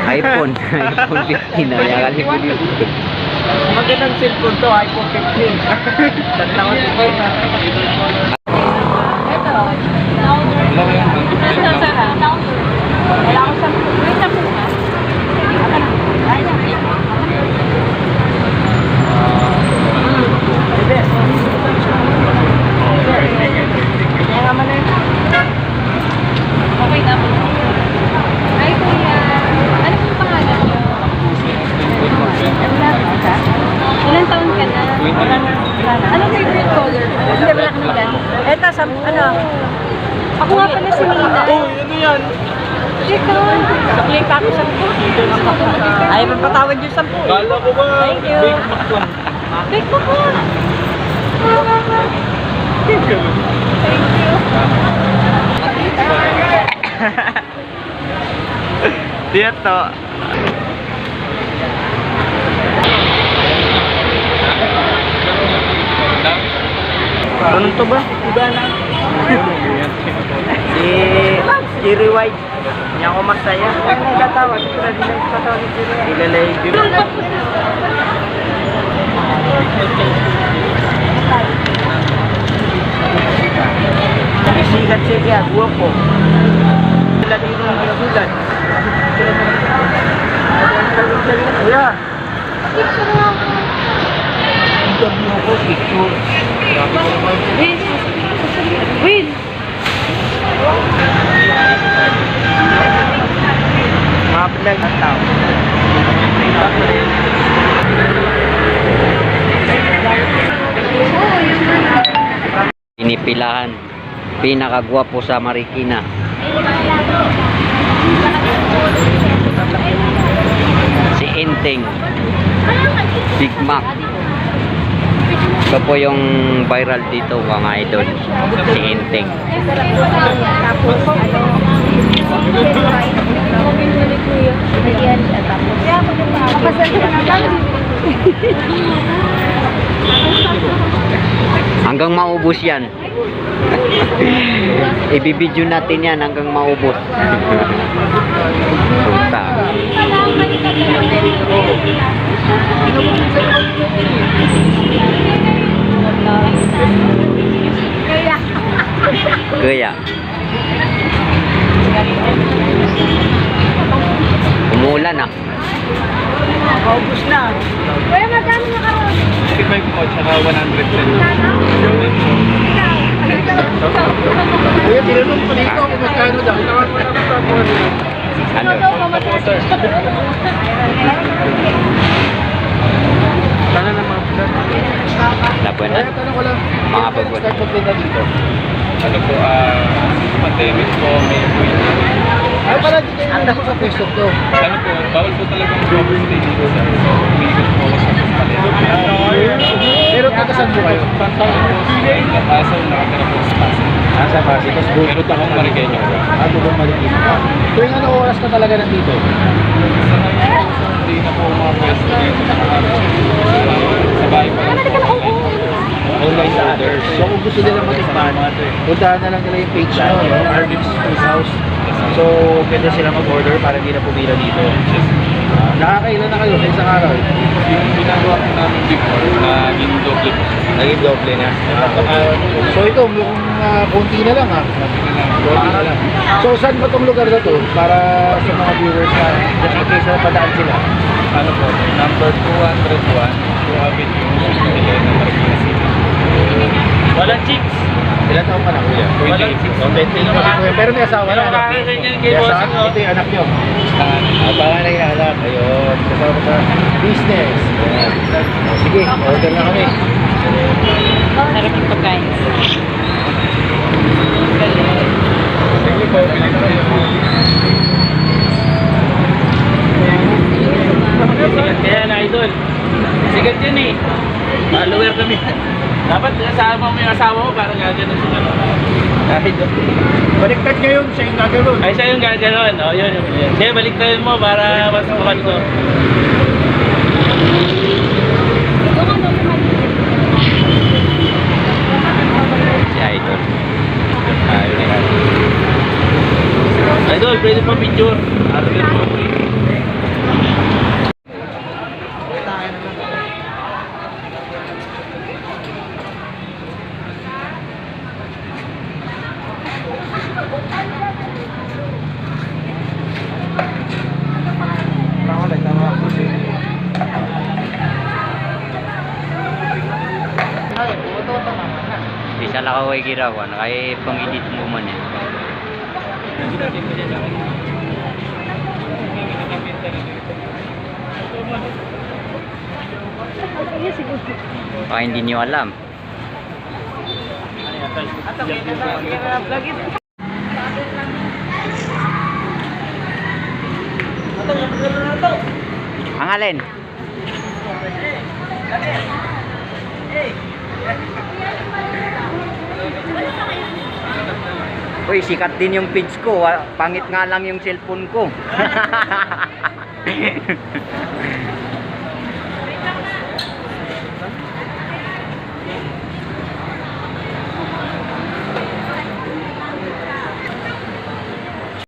iPhone 15 na yan. Magandang cellphone to, iPhone 15. Tatlawan si Boy na. Ito. Ito, Sarah. Wala akong sampu. May sampu ka? Aka na. Ay, okay na po. Ay, kuya. Ano pong pangalan niyo? Ilan taon ka na? Anong favorite color mo? Hindi, wala ka naglan. Eto, ano? Ako nga pala si Nina. Oh, ano yan? Ikaw. Sakling pa ako 10. Ay, magpatawad yung 10. Kala ko ba? Thank you. Big Mac lang. Big mo po. Thank you. Dito. Anong to ba? Iba na. Si Cherry White. Niya ako masaya. Ano nagtatawag? Ilalay din. Isikat siya kaya, guwapo. Ilalay din ang sulat. Kuya. Picture nga ako. Sabi mo ko, picture. Win. Win. Mga pinag at tao. Pinipilahan. Pinakagwapo sa Marikina. Si Enteng. Big Mac. Ito po yung viral dito mga idol. Si Enteng. Hanggang maubos yan. Ibibidyo natin yan hanggang maubos. Puta. Gaya. Umuulan ah. Maubos na. Kuya, magkano na karoon? 55 po, tsaka 110. Kuya, tinanong ko dito kung magkano daw. Tawag mo naman sa phone. Ano? Sana na mga vlog. Laban na. Tanong ko lang. Mga pagod. Start magtinda dito. Ano po, pandemic po, may Ay pala, di kayo nandako sa pwesto to. ano po, bawal po talagang overstay dito sa umiikot po ako sa Palero. Pero taga-saan po kayo? Pantawin po sa Pasay, nakatira po sa Pasay. Sa Pasig. Tapos buhay. Pero takong Mariqueño po. Bubong Marikina ka. Tuwing ano oras ka talaga nandito? Sa ngayon po, hindi na po mga pwesto dito. Sa bahay pa lang po. Online orders. So kung gusto nila matikman, puntahan na lang nila yung page nyo, no? Arvin's Food House. So pwede sila mag-order para hindi na pumila dito. Nakakailan na kayo sa isang araw? Yung ginagawa po namin before, naging doble po. Naging doble na. So ito, mukhang konti na lang ha. Konti na lang. So saan ba itong lugar na to? Para sa mga viewers na just in case na padaan sila. Ano po, number 201, 2 Avenue, Helena, Marikina City. Walang chicks. Ilan taon ka na kuya? 26. So 28 pa si kuya. Pero may asawa na. May asawa. Ito yung anak nyo. Panganay na anak. Ayun. Kasama sa business. Ayan. Sige, order na kami. Sarap yung pagkain. Sige po, bilhin na kayo. Kaya na idol. Sigat yun eh. Follower kami. Dapat kasama mo yung asawa mo para gaganon siya. Idol. Baliktad nyo yun, siya yung gaganon. Ay, siya yung gaganon. O, yun. Kaya baliktad mo para mas kuman ko. Si Idol. Idol, pwede pa picture. Arvin po. kay Girawan, kay pang-edit mo man yan. Iya siguro. Baka hindi nyo alam. Ang alin? Uy, sikat din yung page ko. Pangit nga lang yung cellphone ko.